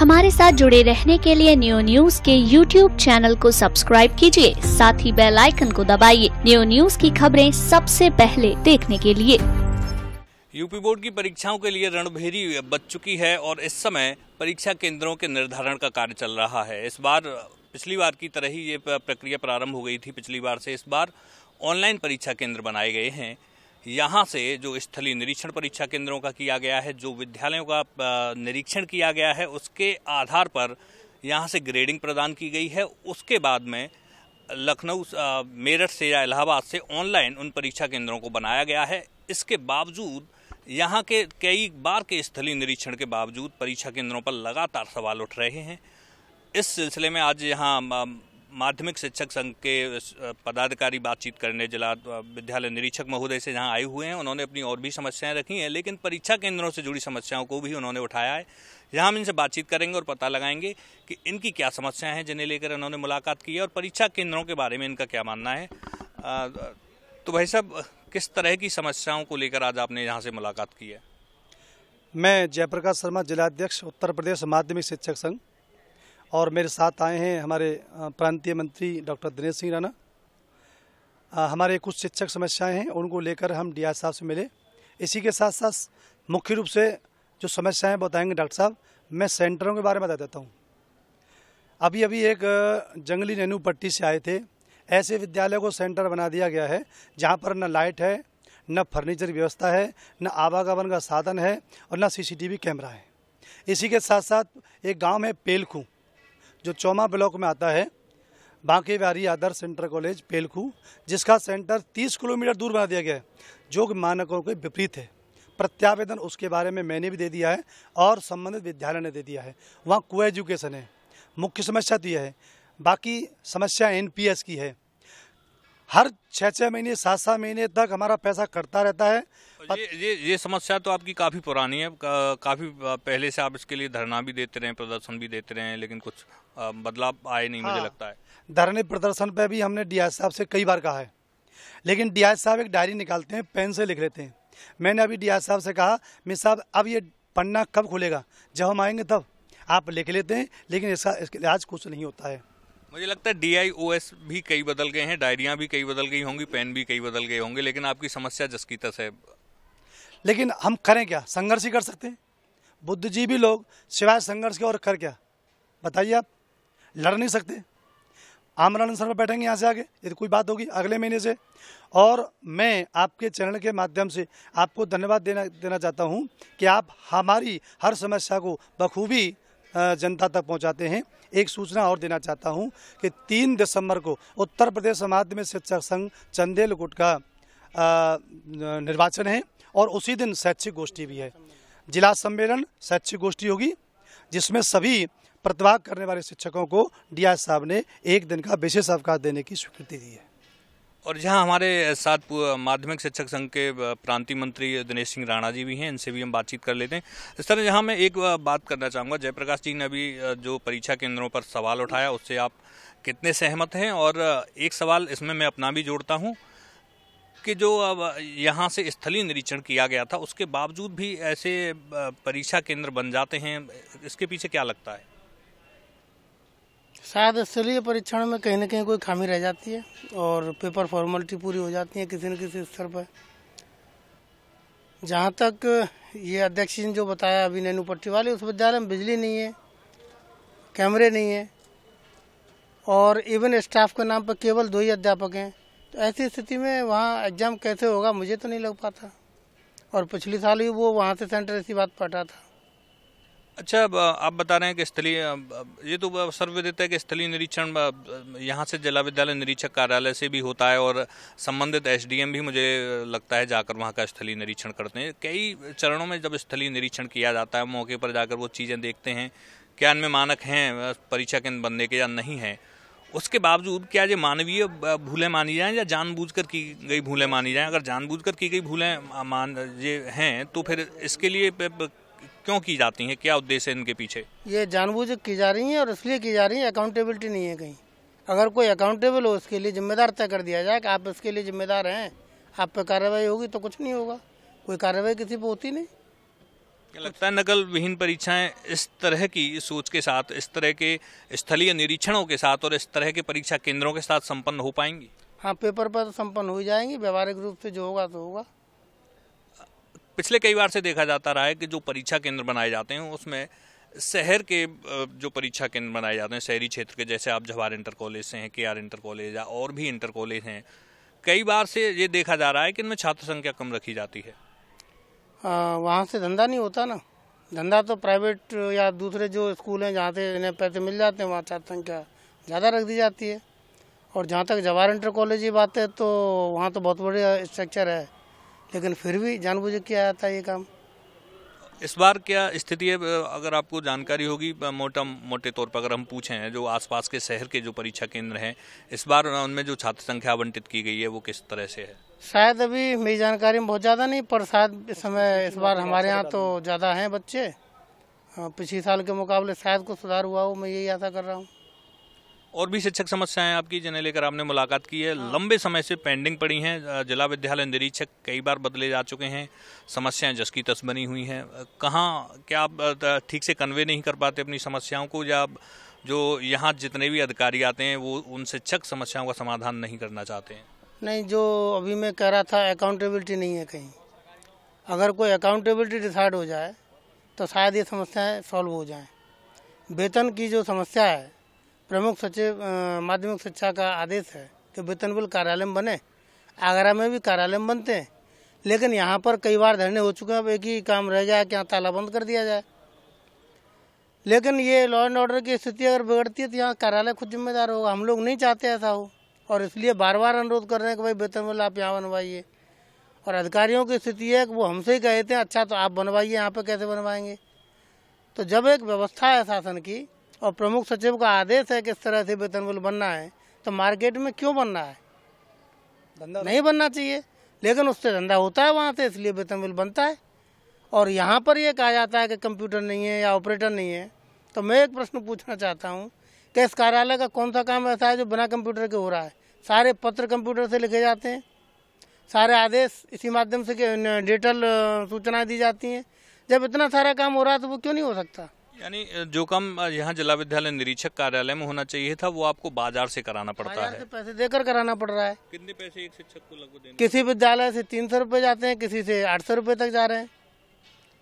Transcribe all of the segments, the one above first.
हमारे साथ जुड़े रहने के लिए न्यू न्यूज के YouTube चैनल को सब्सक्राइब कीजिए, साथ ही बेल आइकन को दबाइए न्यू न्यूज की खबरें सबसे पहले देखने के लिए। यूपी बोर्ड की परीक्षाओं के लिए रणभेरी बज चुकी है और इस समय परीक्षा केंद्रों के निर्धारण का कार्य चल रहा है। इस बार पिछली बार की तरह ही ये प्रक्रिया प्रारंभ हो गई थी। पिछली बार से इस बार ऑनलाइन परीक्षा केंद्र बनाए गए हैं। यहाँ से जो स्थलीय निरीक्षण परीक्षा केंद्रों का किया गया है, जो विद्यालयों का निरीक्षण किया गया है, उसके आधार पर यहाँ से ग्रेडिंग प्रदान की गई है। उसके बाद में लखनऊ, मेरठ से या इलाहाबाद से ऑनलाइन उन परीक्षा केंद्रों को बनाया गया है। इसके बावजूद यहाँ के कई बार के स्थलीय निरीक्षण के बावजूद परीक्षा केंद्रों पर लगातार सवाल उठ रहे हैं। इस सिलसिले में आज यहाँ माध्यमिक शिक्षक संघ के पदाधिकारी बातचीत करने जिला विद्यालय निरीक्षक महोदय से जहां आए हुए हैं। उन्होंने अपनी और भी समस्याएं रखी हैं, लेकिन परीक्षा केंद्रों से जुड़ी समस्याओं को भी उन्होंने उठाया है। यहाँ हम इनसे बातचीत करेंगे और पता लगाएंगे कि इनकी क्या समस्याएं हैं जिन्हें लेकर उन्होंने मुलाकात की है और परीक्षा केंद्रों के बारे में इनका क्या मानना है। तो भाई साहब, किस तरह की समस्याओं को लेकर आज आपने यहाँ से मुलाकात की है? मैं जयप्रकाश शर्मा, जिलाध्यक्ष उत्तर प्रदेश माध्यमिक शिक्षक संघ, और मेरे साथ आए हैं हमारे प्रांतीय मंत्री डॉक्टर दिनेश सिंह राणा। हमारे कुछ शिक्षक समस्याएं हैं, उनको लेकर हम डीआई साहब से मिले। इसी के साथ साथ मुख्य रूप से जो समस्याएं बताएंगे डॉक्टर साहब, मैं सेंटरों के बारे में बता देता हूं। अभी एक जंगली नैनू पट्टी से आए थे। ऐसे विद्यालय को सेंटर बना दिया गया है जहाँ पर न लाइट है, न फर्नीचर की व्यवस्था है, न आवागमन का साधन है और न CCTV कैमरा है। इसी के साथ साथ एक गाँव है पेलखू, जो चौमा ब्लॉक में आता है, बांके बिहारी आदर्श इंटर कॉलेज पेलखू, जिसका सेंटर 30 किलोमीटर दूर बना दिया गया है, जो कि मानकों के विपरीत है। प्रत्यावेदन उसके बारे में मैंने भी दे दिया है और संबंधित विद्यालय ने दे दिया है। वहाँ को एजुकेशन है। मुख्य समस्या तो यह है। बाकी समस्या NPS की है। हर 6 महीने 7 महीने तक हमारा पैसा कटता रहता है। ये समस्या तो आपकी काफ़ी पुरानी है। काफ़ी पहले से आप इसके लिए धरना भी देते रहे, प्रदर्शन भी देते रहे, लेकिन कुछ बदलाव आए नहीं। मुझे लगता है धरने प्रदर्शन पे भी हमने डीआई साहब से कई बार कहा है, लेकिन डीआई साहब एक डायरी निकालते हैं, पेन से लिख लेते हैं। मैंने अभी डीआई साहब से कहा, मिस साहब अब ये पन्ना कब खुलेगा? जब हम आएंगे तब। आप लिख लेते हैं, लेकिन इसके आज कुछ नहीं होता है। मुझे लगता है DIOS भी कई बदल गए हैं, डायरियाँ भी कई बदल गई होंगी, पेन भी कई बदल गए होंगे, लेकिन आपकी समस्या जस की तस है। लेकिन हम करें क्या? संघर्ष ही कर सकते हैं। बुद्धिजीवी लोग सिवाय संघर्ष के और कर क्या? बताइए। आप लड़ नहीं सकते। आमरण अनशन पर बैठेंगे यहाँ से आगे, ये तो कोई बात होगी अगले महीने से। और मैं आपके चैनल के माध्यम से आपको धन्यवाद देना चाहता हूँ कि आप हमारी हर समस्या को बखूबी जनता तक पहुँचाते हैं। एक सूचना और देना चाहता हूँ कि 3 दिसंबर को उत्तर प्रदेश माध्यमिक शिक्षक संघ चंदेलकोट का निर्वाचन है और उसी दिन शैक्षिक गोष्ठी भी है। जिला सम्मेलन शैक्षिक गोष्ठी होगी, जिसमें सभी प्रतिभाग करने वाले शिक्षकों को डीआई साहब ने 1 दिन का विशेष अवकाश देने की स्वीकृति दी है। और यहाँ हमारे साथ माध्यमिक शिक्षक संघ के प्रांतीय मंत्री दिनेश सिंह राणा जी भी हैं, इनसे भी हम बातचीत कर लेते हैं। इस तरह यहाँ मैं एक बात करना चाहूँगा, जयप्रकाश जी ने अभी जो परीक्षा केंद्रों पर सवाल उठाया, उससे आप कितने सहमत हैं? और एक सवाल इसमें मैं अपना भी जोड़ता हूँ कि जो अब यहाँ से स्थलीय निरीक्षण किया गया था, उसके बावजूद भी ऐसे परीक्षा केंद्र बन जाते हैं, इसके पीछे क्या लगता है? शायद स्थलीय परीक्षण में कहीं न कहीं कोई खामी रह जाती है और पेपर फॉर्मेलिटी पूरी हो जाती है किसी न किसी स्तर पर। जहाँ तक ये अध्यक्ष जी ने जो बताया अभी नैनू पट्टी वाले, उस विद्यालय में बिजली नहीं है, कैमरे नहीं है और इवन स्टाफ के नाम पर केवल 2 ही अध्यापक हैं। तो ऐसी स्थिति में वहाँ एग्जाम कैसे होगा, मुझे तो नहीं लग पाता। और पिछले साल भी वो वहाँ से सेंटर इसी बात पर हटा था। अच्छा, आप बता रहे हैं कि स्थलीय, ये तो सर्वविदित है कि स्थलीय निरीक्षण यहाँ से जिला विद्यालय निरीक्षक कार्यालय से भी होता है और संबंधित SDM भी मुझे लगता है जाकर वहाँ का स्थलीय निरीक्षण करते हैं। कई चरणों में जब स्थलीय निरीक्षण किया जाता है, मौके पर जाकर वो चीज़ें देखते हैं, क्या इनमें मानक हैं परीक्षा केंद्र बनने के या नहीं हैं। उसके बावजूद क्या ये मानवीय भूलें मानी जाएँ या जानबूझकर की गई भूलें मानी जाएँ? अगर जानबूझकर की गई भूलें ये हैं तो फिर इसके लिए क्यों की जाती हैं? क्या उद्देश्य है इनके पीछे? ये जानबूझ की जा रही हैं और इसलिए की जा रही हैं, अकाउंटेबिलिटी नहीं है कहीं। अगर कोई अकाउंटेबल हो, उसके लिए जिम्मेदार तय कर दिया जाए कि आप इसके लिए जिम्मेदार हैं, आप पे कार्रवाई होगी, तो कुछ नहीं होगा। कोई कार्रवाई किसी पे होती नहीं। क्या लगता है नकल विहीन परीक्षाएं इस तरह की सोच के साथ, इस तरह के स्थलीय निरीक्षणों के साथ और इस तरह के परीक्षा केंद्रों के साथ संपन्न हो पाएंगी? हाँ, पेपर पर तो संपन्न हो जाएंगी, व्यवहारिक रूप से जो होगा तो होगा। पिछले कई बार से देखा जाता रहा है कि जो परीक्षा केंद्र बनाए जाते हैं उसमें शहर के जो परीक्षा केंद्र बनाए जाते हैं शहरी क्षेत्र के, जैसे आप जवाहर इंटर कॉलेज से हैं, KR इंटर कॉलेज या और भी इंटर कॉलेज हैं, कई बार से ये देखा जा रहा है कि इनमें छात्र संख्या कम रखी जाती है। वहाँ से धंधा नहीं होता ना। धंधा तो प्राइवेट या दूसरे जो स्कूल हैं जहाँ से इन्हें पैसे मिल जाते हैं वहाँ छात्र संख्या ज़्यादा रख दी जाती है। और जहाँ तक जवाहर इंटर कॉलेज की बात है तो वहाँ तो बहुत बढ़िया स्ट्रक्चर है, लेकिन फिर भी जानबूझ के किया जाता है ये काम। इस बार क्या स्थिति है, अगर आपको जानकारी होगी मोटे तौर पर अगर हम पूछें जो आसपास के शहर के जो परीक्षा केंद्र हैं, इस बार उनमें जो छात्र संख्या आवंटित की गई है वो किस तरह से है? शायद अभी मेरी जानकारी में बहुत ज़्यादा नहीं, पर शायद इस बार हमारे यहाँ तो ज़्यादा हैं बच्चे। पिछले साल के मुकाबले शायद कुछ सुधार हुआ हो, मैं यही आशा कर रहा हूँ। और भी शिक्षक समस्याएं आपकी जिन्हें लेकर आपने मुलाकात की है, लंबे समय से पेंडिंग पड़ी हैं, जिला विद्यालय निरीक्षक कई बार बदले जा चुके हैं, समस्याएं जस की तस बनी हुई हैं, कहाँ क्या आप ठीक से कन्वे नहीं कर पाते अपनी समस्याओं को, या जो यहाँ जितने भी अधिकारी आते हैं वो उन शिक्षक समस्याओं का समाधान नहीं करना चाहते हैं? नहीं, जो अभी मैं कह रहा था अकाउंटेबिलिटी नहीं है कहीं। अगर कोई अकाउंटेबिलिटी डिसाइड हो जाए तो शायद ये समस्याएं सॉल्व हो जाएं। वेतन की जो समस्या है, प्रमुख सचिव माध्यमिक शिक्षा का आदेश है कि वेतन बिल कार्यालय में बने। आगरा में भी कार्यालय में बनते हैं, लेकिन यहाँ पर कई बार धरने हो चुके हैं। अब एक ही काम रह गया कि यहाँ ताला बंद कर दिया जाए। लेकिन ये लॉ एंड ऑर्डर की स्थिति अगर बिगड़ती है तो यहाँ कार्यालय खुद जिम्मेदार होगा। हम लोग नहीं चाहते ऐसा हो, और इसलिए बार बार अनुरोध कर रहे हैं कि भाई वेतन बिल आप यहाँ बनवाइए। और अधिकारियों की स्थिति है कि वो हमसे ही कहते हैं अच्छा तो आप बनवाइए, यहाँ पे कैसे बनवाएंगे। तो जब एक व्यवस्था है शासन की और प्रमुख सचिव का आदेश है कि इस तरह से वेतन बिल बनना है, तो मार्केट में क्यों बनना है? धंधा नहीं बनना चाहिए, लेकिन उससे धंधा होता है वहाँ से, इसलिए वेतन बिल बनता है। और यहाँ पर ये कहा जाता है कि कंप्यूटर नहीं है या ऑपरेटर नहीं है। तो मैं एक प्रश्न पूछना चाहता हूँ कि इस कार्यालय का कौन सा काम ऐसा है जो बिना कंप्यूटर के हो रहा है? सारे पत्र कंप्यूटर से लिखे जाते हैं, सारे आदेश इसी माध्यम से डिजिटल सूचनाएं दी जाती हैं। जब इतना सारा काम हो रहा है तो वो क्यों नहीं हो सकता? यानी जो काम यहाँ जिला विद्यालय निरीक्षक कार्यालय में होना चाहिए था वो आपको बाजार से कराना पड़ता है। पैसे देकर कराना पड़ रहा है। कितने पैसे एक शिक्षक को लगभग देने? किसी विद्यालय से 300 रुपये जाते हैं, किसी से 800 रुपये तक जा रहे हैं।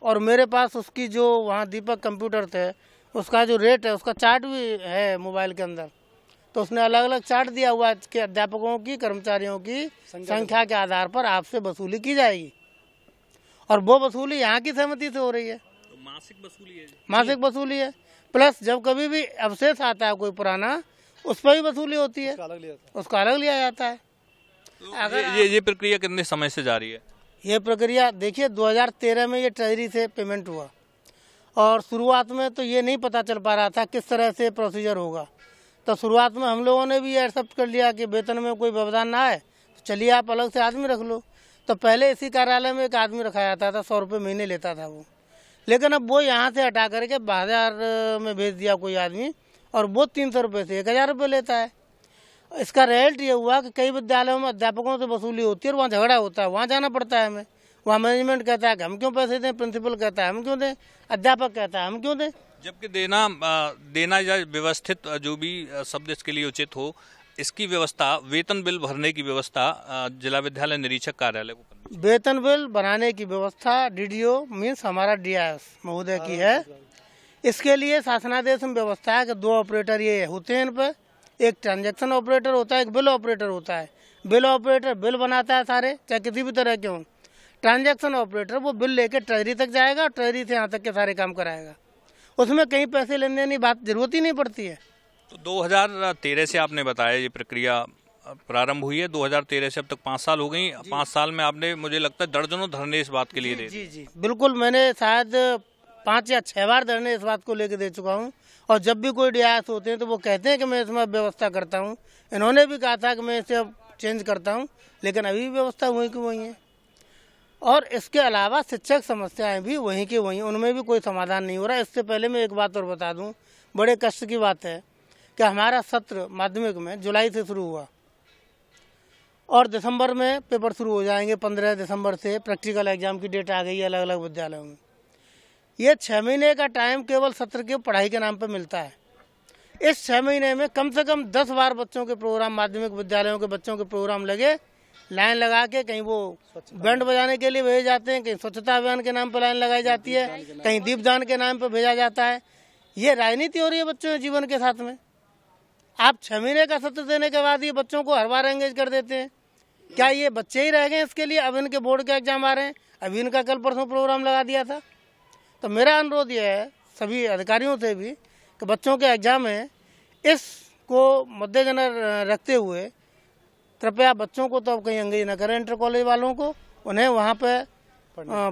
और मेरे पास उसकी जो वहाँ दीपक कंप्यूटर थे उसका जो रेट है उसका चार्ट भी है मोबाइल के अंदर। तो उसने अलग अलग चार्ट दिया हुआ है कि अध्यापकों की कर्मचारियों की संख्या के आधार पर आपसे वसूली की जाएगी, और वो वसूली यहाँ की सहमति से हो रही है। तो मासिक वसूली है? मासिक वसूली है, प्लस जब कभी भी अवशेष आता है कोई पुराना उस पर भी वसूली होती है, उसका अलग लिया जाता है। तो अगर ये प्रक्रिया कितने समय से जारी है? ये प्रक्रिया देखिए 2013 में ये ट्रेजरी से पेमेंट हुआ, और शुरुआत में तो ये नहीं पता चल पा रहा था किस तरह से प्रोसीजर होगा। तो शुरुआत में हम लोगों ने भी एक्सेप्ट कर लिया कि वेतन में कोई व्यवधान ना आए, तो चलिए आप अलग से आदमी रख लो। तो पहले इसी कार्यालय में एक आदमी रखा जाता था, 100 रुपये महीने लेता था वो। लेकिन अब वो यहाँ से हटा करके बाजार में भेज दिया कोई आदमी, और वो 300 रुपये से 1000 रुपये लेता है। इसका रिजल्ट ये हुआ कि कई विद्यालयों में अध्यापकों से वसूली होती है और वहाँ झगड़ा होता है, वहाँ जाना पड़ता है हमें। वहाँ मैनेजमेंट कहता है कि हम क्यों पैसे दें, प्रिंसिपल कहता है हम क्यों दें, अध्यापक कहता है हम क्यों दें। जबकि देना या व्यवस्थित जो भी शब्द इसके लिए उचित हो, इसकी व्यवस्था वेतन बिल भरने की व्यवस्था जिला विद्यालय निरीक्षक कार्यालय को करनी। वेतन बिल बनाने की व्यवस्था DDO मीन्स हमारा DIS महोदय की है। इसके लिए शासनादेश में व्यवस्था है कि 2 ऑपरेटर ये होते हैं इन पर, एक ट्रांजैक्शन ऑपरेटर होता है, एक बिल ऑपरेटर होता है। बिल ऑपरेटर बिल बनाता है सारे, चाहे किसी भी तरह के हों। ट्रांजैक्शन ऑपरेटर वो बिल लेके ट्रेजरी तक जाएगा और ट्रेजरी से यहाँ तक के सारे काम कराएगा। उसमें कहीं पैसे लेने देने की बात जरूरत ही नहीं पड़ती है। तो 2013 से आपने बताया ये प्रक्रिया प्रारंभ हुई है, 2013 से अब तक 5 साल हो गई। 5 साल में आपने मुझे लगता है दर्जनों धरने इस बात के लिए दे। जी बिल्कुल, मैंने शायद 5 या 6 बार धरने इस बात को लेकर दे चुका हूँ। और जब भी कोई DIS होते हैं तो वो कहते हैं कि मैं इसमें व्यवस्था करता हूँ। इन्होंने भी कहा था कि मैं इसे अब चेंज करता हूँ, लेकिन अभी भी व्यवस्था वहीं की वहीं है। और इसके अलावा शिक्षक समस्याएं भी वहीं की वहीं, उनमें भी कोई समाधान नहीं हो रहा। इससे पहले मैं एक बात और बता दूं, बड़े कष्ट की बात है कि हमारा सत्र माध्यमिक में जुलाई से शुरू हुआ और दिसंबर में पेपर शुरू हो जाएंगे। 15 दिसंबर से प्रैक्टिकल एग्जाम की डेट आ गई है अलग अलग विद्यालयों में। ये 6 महीने का टाइम केवल सत्र की पढ़ाई के नाम पर मिलता है। इस 6 महीने में कम से कम 10 बार बच्चों के प्रोग्राम, माध्यमिक विद्यालयों के बच्चों के प्रोग्राम लगे, लाइन लगा के कहीं वो बैंड बजाने के लिए भेजे जाते हैं, कहीं स्वच्छता अभियान के नाम पर लाइन लगाई जाती है, कहीं दीपदान के नाम पर भेजा जाता है। ये राजनीति हो रही है बच्चों के जीवन के साथ में। आप 6 महीने का सत्र देने के बाद ये बच्चों को हर बार एंगेज कर देते हैं। क्या ये बच्चे ही रह गए इसके लिए? अब इनके बोर्ड के एग्जाम आ रहे हैं, अभी इनका कल परसों प्रोग्राम लगा दिया था। तो मेरा अनुरोध यह है सभी अधिकारियों से भी कि बच्चों के एग्जाम है, इसको मद्देनजर रखते हुए कृपया बच्चों को तो अब कहीं एंगेज न करें। इंटर कॉलेज वालों को उन्हें वहाँ पे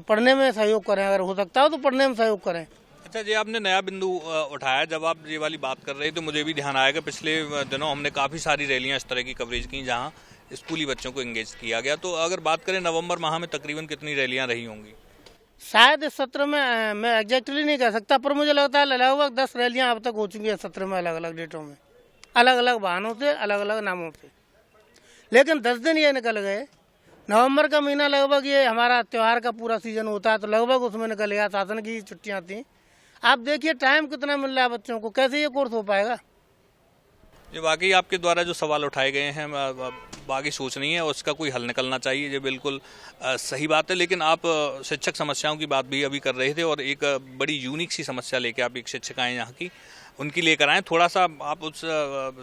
पढ़ने में सहयोग करें, अगर हो सकता हो तो पढ़ने में सहयोग करें। अच्छा जी, आपने नया बिंदु उठाया। जब आप ये वाली बात कर रहे थे तो मुझे भी ध्यान आया कि पिछले दिनों हमने काफ़ी सारी रैलियां इस तरह की कवरेज की जहां स्कूली बच्चों को एंगेज किया गया। तो अगर बात करें नवंबर माह में तकरीबन कितनी रैलियां रही होंगी? शायद इस सत्र में मैं एग्जैक्टली नहीं कह सकता, पर मुझे लगता है लगभग 10 रैलियां अब तक हो चुकी है सत्र में, अलग अलग डेटों में, अलग अलग वाहनों से, अलग अलग नामों से। लेकिन 10 दिन ये निकल गए। नवंबर का महीना लगभग ये हमारा त्यौहार का पूरा सीजन होता है, तो लगभग उसमें निकल गया। शासन की छुट्टियां थी। आप देखिए टाइम कितना मिल रहा है बच्चों को, कैसे ये कोर्स हो पाएगा? ये वाकई आपके द्वारा जो सवाल उठाए गए हैं बाकी सोच नहीं है, उसका कोई हल निकलना चाहिए। ये बिल्कुल सही बात है। लेकिन आप शिक्षक समस्याओं की बात भी अभी कर रहे थे और एक बड़ी यूनिक सी समस्या लेके आप एक शिक्षक आए यहाँ की, उनकी लेकर आए। थोड़ा सा आप उस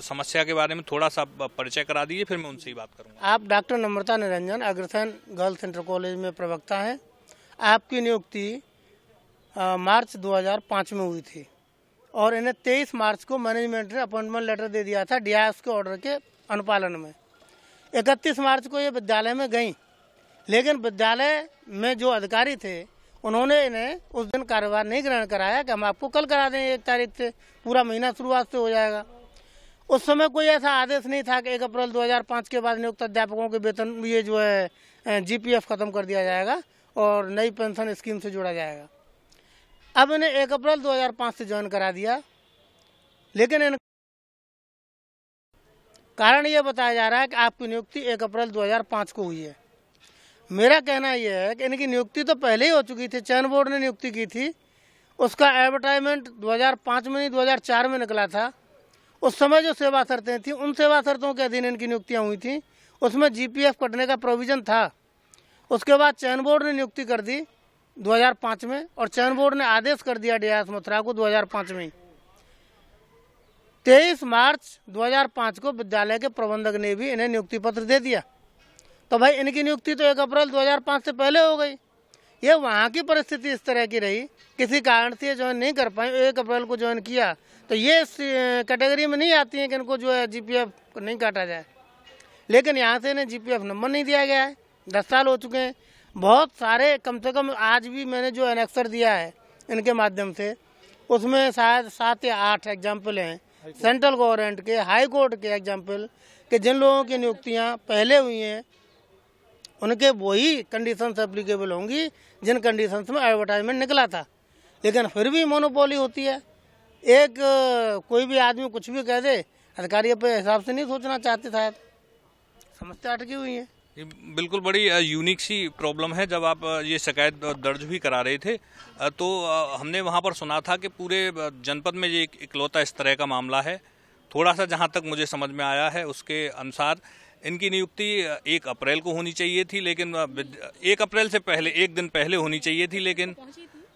समस्या के बारे में थोड़ा सा परिचय करा दीजिए, फिर मैं उनसे ही बात करूँगा। आप doctor Namrata Niranjan, Agrasen girls inter college में प्रवक्ता हैं। आपकी नियुक्ति मार्च 2005 में हुई थी और इन्हें 23 मार्च को मैनेजमेंट ने अपॉइंटमेंट लेटर दे दिया था डीआईएस के ऑर्डर के अनुपालन में। 31 मार्च को ये विद्यालय में गई, लेकिन विद्यालय में जो अधिकारी थे उन्होंने इन्हें उस दिन कार्यभार नहीं ग्रहण कराया कि हम आपको कल करा दें 1 तारीख से, पूरा महीना शुरुआत से हो जाएगा। उस समय कोई ऐसा आदेश नहीं था कि 1 अप्रैल 2005 के बाद नियुक्त अध्यापकों के वेतन ये जो है जीपीएफ खत्म कर दिया जाएगा और नई पेंशन स्कीम से जोड़ा जाएगा। अब इन्हें 1 अप्रैल 2005 से ज्वाइन करा दिया, लेकिन इन कारण ये बताया जा रहा है कि आपकी नियुक्ति 1 अप्रैल 2005 को हुई है। मेरा कहना यह है कि इनकी नियुक्ति तो पहले ही हो चुकी थी। चयन बोर्ड ने नियुक्ति की थी, उसका एडवर्टाइजमेंट 2005 में नहीं 2004 में निकला था। उस समय जो सेवा शर्तें थी, उन सेवा शर्तों के अधीन इनकी नियुक्तियाँ हुई थी, उसमें जीपीएफ कटने का प्रोविजन था। उसके बाद चयन बोर्ड ने नियुक्ति कर दी 2005 में, और चयन बोर्ड ने आदेश कर दिया डीआईएस मथुरा को 2005 में। 23 मार्च 2005 को विद्यालय के प्रबंधक ने भी इन्हें नियुक्ति पत्र दे दिया। तो भाई इनकी नियुक्ति तो 1 अप्रैल 2005 से पहले हो गई। ये वहाँ की परिस्थिति इस तरह की रही, किसी कारण से ज्वाइन नहीं कर पाए, 1 अप्रैल को ज्वाइन किया, तो ये इस कैटेगरी में नहीं आती है कि इनको जो है जीपीएफ नहीं काटा जाए। लेकिन यहाँ से इन्हें जीपीएफ नंबर नहीं दिया गया है। 10 साल हो चुके हैं। बहुत सारे, कम से कम आज भी मैंने जो एनेक्सर दिया है इनके माध्यम से, उसमें शायद 7 या 8 एग्जाम्पल हैं सेंट्रल गवर्नमेंट के, हाई कोर्ट के एग्जाम्पल कि जिन लोगों की नियुक्तियाँ पहले हुई हैं उनके वही कंडीशंस एप्लीकेबल होंगी जिन कंडीशंस में एडवर्टाइजमेंट निकला था। लेकिन फिर भी मोनोपोली होती है। एक कोई भी आदमी कुछ भी कह दे, अधिकारी अपने हिसाब से नहीं सोचना चाहते, शायद समस्या अटकी हुई है। बिल्कुल बड़ी यूनिक सी प्रॉब्लम है। जब आप ये शिकायत दर्ज भी करा रहे थे तो हमने वहाँ पर सुना था कि पूरे जनपद में ये इकलौता इस तरह का मामला है। थोड़ा सा जहाँ तक मुझे समझ में आया है उसके अनुसार इनकी नियुक्ति 1 अप्रैल को होनी चाहिए थी, लेकिन 1 अप्रैल से पहले 1 दिन पहले होनी चाहिए थी, लेकिन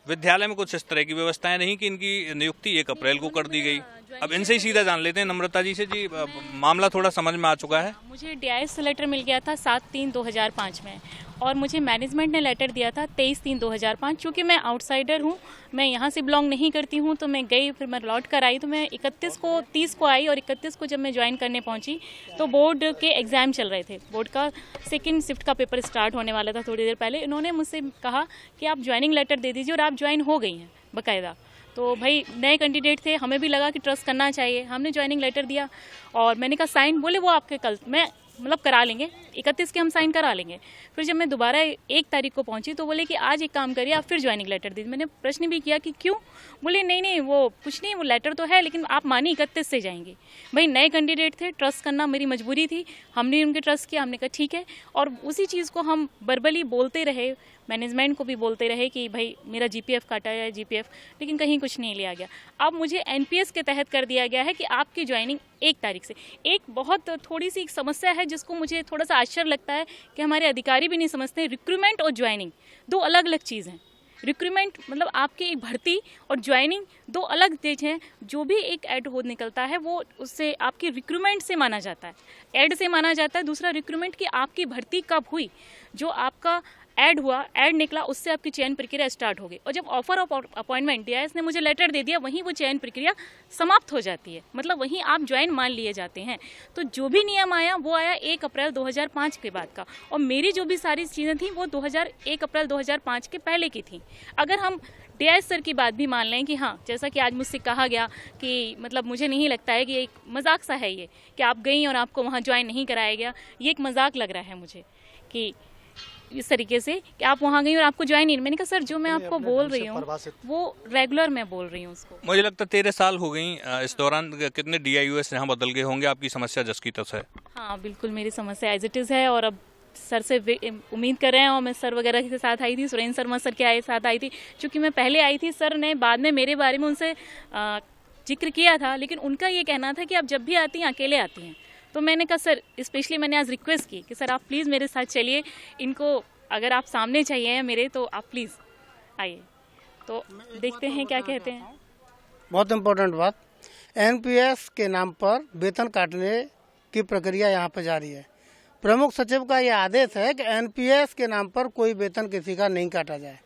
विद्यालय में कुछ इस तरह की व्यवस्थाएं नहीं कि इनकी नियुक्ति 1 अप्रैल को कर दी गई। अब इनसे ही सीधा जान लेते हैं नम्रता जी से। जी, मामला थोड़ा समझ में आ चुका है। मुझे डीआईएस लेटर मिल गया था 7/3/2005 में, और मुझे मैनेजमेंट ने लेटर दिया था 23/3/2005। क्योंकि मैं आउटसाइडर हूँ, मैं यहाँ से बिलोंग नहीं करती हूँ, तो मैं गई, फिर मैं लौट कर आई। तो मैं 30 को आई, और 31 को जब मैं ज्वाइन करने पहुँची तो बोर्ड के एग्ज़ाम चल रहे थे। बोर्ड का 2nd शिफ्ट का पेपर स्टार्ट होने वाला था थोड़ी देर पहले। इन्होंने मुझसे कहा कि आप ज्वाइनिंग लेटर दे दीजिए, और आप ज्वाइन हो गई हैं बाकायदा। तो भाई नए कैंडिडेट थे, हमें भी लगा कि ट्रस्ट करना चाहिए। हमने ज्वाइनिंग लेटर दिया और मैंने कहा साइन, बोले वो आपके कल। मैं मतलब करा लेंगे, 31 के हम साइन करा लेंगे। फिर जब मैं दोबारा 1 तारीख को पहुंची तो बोले कि आज एक काम करिए, आप फिर ज्वाइनिंग लेटर दीजिए। मैंने प्रश्न भी किया कि क्यों? बोले नहीं वो कुछ नहीं, वो लेटर तो है लेकिन आप मानी 31 से जाएंगे। भाई नए कैंडिडेट थे, ट्रस्ट करना मेरी मजबूरी थी, हमने उनके ट्रस्ट किया, हमने कहा ठीक है। और उसी चीज़ को हम वर्बली बोलते रहे, मैनेजमेंट को भी बोलते रहे कि भाई मेरा जीपीएफ काटा है, जीपीएफ, लेकिन कहीं कुछ नहीं लिया गया। अब मुझे एनपीएस के तहत कर दिया गया है कि आपकी ज्वाइनिंग 1 तारीख से। एक बहुत थोड़ी सी समस्या है जिसको मुझे थोड़ा सा आश्चर्य लगता है कि हमारे अधिकारी भी नहीं समझते। रिक्रूटमेंट और ज्वाइनिंग 2 अलग अलग चीज़ हैं। रिक्रूटमेंट मतलब आपकी एक भर्ती, और ज्वाइनिंग 2 अलग चीज हैं। जो भी एक ऐड हो निकलता है वो उससे आपकी रिक्रूटमेंट से माना जाता है, ऐड से माना जाता है। दूसरा रिक्रूटमेंट की आपकी भर्ती कब हुई, जो आपका ऐड हुआ, ऐड निकला, उससे आपकी चयन प्रक्रिया स्टार्ट हो गई। और जब ऑफर ऑफ अपॉइंटमेंट डीआईएस ने मुझे लेटर दे दिया, वहीं वो चयन प्रक्रिया समाप्त हो जाती है, मतलब वहीं आप ज्वाइन मान लिए जाते हैं। तो जो भी नियम आया वो आया 1 अप्रैल 2005 के बाद का, और मेरी जो भी सारी चीज़ें थी वो 1 अप्रैल 2005 के पहले की थी। अगर हम डीआईएस सर की बात भी मान लें कि हाँ, जैसा कि आज मुझसे कहा गया कि मतलब मुझे नहीं लगता है कि एक मजाक सा है ये कि आप गई और आपको वहाँ ज्वाइन नहीं कराया गया, ये एक मजाक लग रहा है मुझे कि इस तरीके से कि आप वहाँ गई और आपको ज्वाइन नहीं। मैंने कहा सर जो मैं आपको बोल रही हूँ वो रेगुलर मैं बोल रही हूँ उसको। मुझे लगता है 13 साल हो गई, इस दौरान कितने DIUS यहाँ बदल गए होंगे, आपकी समस्या जस की तस है? हाँ बिल्कुल, मेरी समस्या एज इट इज़ है, और अब सर से उम्मीद कर रहे हैं। और मैं सर वगैरह के साथ आई थी, सुरेंद्र शर्मा सर के साथ आई थी, चूँकि मैं पहले आई थी। सर ने बाद में मेरे बारे में उनसे जिक्र किया था, लेकिन उनका ये कहना था कि आप जब भी आती हैं अकेले आती हैं। तो मैंने कहा सर, स्पेशली मैंने आज रिक्वेस्ट की कि सर आप प्लीज़ मेरे साथ चलिए, इनको अगर आप सामने चाहिए मेरे तो आप प्लीज़ आइए। तो देखते हैं क्या कहते हैं। बहुत इम्पोर्टेंट बात, एनपीएस के नाम पर वेतन काटने की प्रक्रिया यहाँ पर जारी है। प्रमुख सचिव का ये आदेश है कि एनपीएस के नाम पर कोई वेतन किसी का नहीं काटा जाए,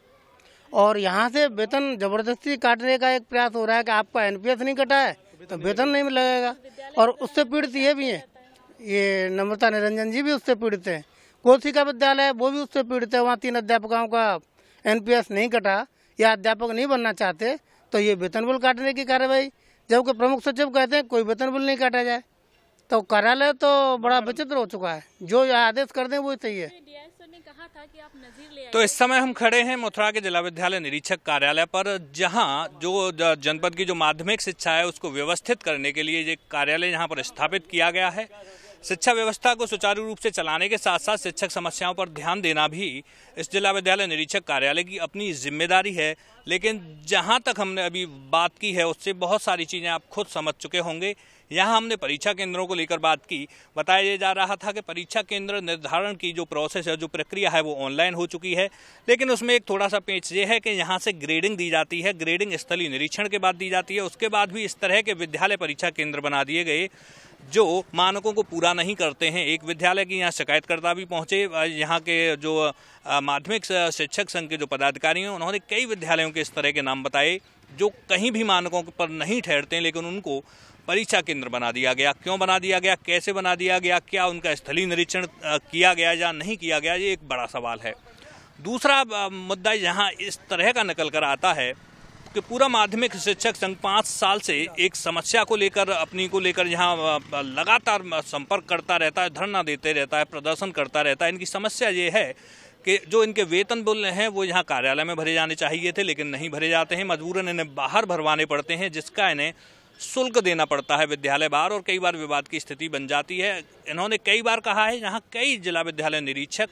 और यहाँ से वेतन जबरदस्ती काटने का एक प्रयास हो रहा है कि आपका एनपीएस नहीं कटा है तो वेतन नहीं लगेगा। और उससे पीड़ित ये भी हैं, ये नम्रता निरंजन जी भी उससे पीड़ित हैं, कोशिका विद्यालय वो भी उससे पीड़ित है। वहाँ 3 अध्यापकों का एनपीएस नहीं कटा या अध्यापक नहीं बनना चाहते, तो ये वेतन बिल काटने की कार्रवाई, जबकि प्रमुख सचिव कहते हैं कोई वेतन बिल नहीं काटा जाए। तो कार्यालय तो बड़ा विचित्र हो चुका है, जो आदेश कर दें वो सही है। तो इस समय हम खड़े हैं मथुरा के जिला विद्यालय निरीक्षक कार्यालय पर, जहां जो जनपद की जो माध्यमिक शिक्षा है उसको व्यवस्थित करने के लिए ये कार्यालय यहाँ पर स्थापित किया गया है। शिक्षा व्यवस्था को सुचारू रूप से चलाने के साथ साथ शिक्षक समस्याओं पर ध्यान देना भी इस जिला विद्यालय निरीक्षक कार्यालय की अपनी जिम्मेदारी है। लेकिन जहां तक हमने अभी बात की है उससे बहुत सारी चीजें आप खुद समझ चुके होंगे। यहाँ हमने परीक्षा केंद्रों को लेकर बात की, बताया जा रहा था कि परीक्षा केंद्र निर्धारण की जो प्रोसेस है, जो प्रक्रिया है वो ऑनलाइन हो चुकी है, लेकिन उसमें एक थोड़ा सा पेच ये है कि यहाँ से ग्रेडिंग दी जाती है, ग्रेडिंग स्थलीय निरीक्षण के बाद दी जाती है। उसके बाद भी इस तरह के विद्यालय परीक्षा केंद्र बना दिए गए जो मानकों को पूरा नहीं करते हैं। एक विद्यालय की यहाँ शिकायतकर्ता भी पहुंचे, यहाँ के जो माध्यमिक शिक्षक संघ के जो पदाधिकारी हैं उन्होंने कई विद्यालयों के इस तरह के नाम बताए जो कहीं भी मानकों पर नहीं ठहरते, लेकिन उनको परीक्षा केंद्र बना दिया गया। क्यों बना दिया गया, कैसे बना दिया गया, क्या उनका स्थलीय निरीक्षण किया गया या नहीं किया गया, ये एक बड़ा सवाल है। दूसरा मुद्दा यहाँ इस तरह का निकल कर आता है कि पूरा माध्यमिक शिक्षक संघ 5 साल से एक समस्या को लेकर यहाँ लगातार संपर्क करता रहता है, धरना देते रहता है, प्रदर्शन करता रहता है। इनकी समस्या ये है कि जो इनके वेतन बिल हैं वो यहाँ कार्यालय में भरे जाने चाहिए थे, लेकिन नहीं भरे जाते हैं, मजबूरन इन्हें बाहर भरवाने पड़ते हैं, जिसका इन्हें शुल्क देना पड़ता है विद्यालय बाहर, और कई बार विवाद की स्थिति बन जाती है। इन्होंने कई बार कहा है, यहाँ कई जिला विद्यालय निरीक्षक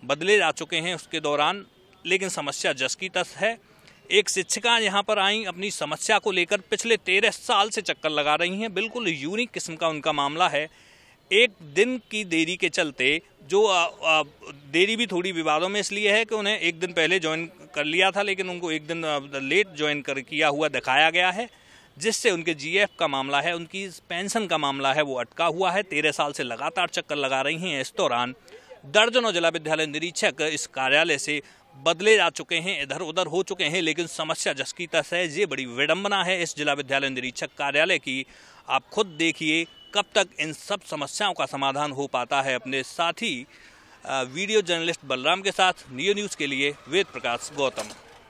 बदले जा चुके हैं उसके दौरान, लेकिन समस्या जस की तस है। एक शिक्षिका यहाँ पर आई, अपनी समस्या को लेकर पिछले 13 साल से चक्कर लगा रही हैं। बिल्कुल यूनिक किस्म का उनका मामला है। एक दिन की देरी के चलते, जो देरी भी थोड़ी विवादों में इसलिए है कि उन्हें एक दिन पहले ज्वाइन कर लिया था, लेकिन उनको एक दिन लेट ज्वाइन किया हुआ दिखाया गया है, जिससे उनके जीएफ का मामला है, उनकी पेंशन का मामला है, वो अटका हुआ है। 13 साल से लगातार चक्कर लगा रही हैं। इस दौरान दर्जनों जिला विद्यालय निरीक्षक इस कार्यालय से बदले जा चुके हैं, इधर उधर हो चुके हैं, लेकिन समस्या जस की तस है। ये बड़ी विडंबना है इस जिला विद्यालय निरीक्षक कार्यालय की। आप खुद देखिए कब तक इन सब समस्याओं का समाधान हो पाता है। अपने साथी वीडियो जर्नलिस्ट बलराम के साथ नियो न्यूज़ के लिए वेद प्रकाश गौतम।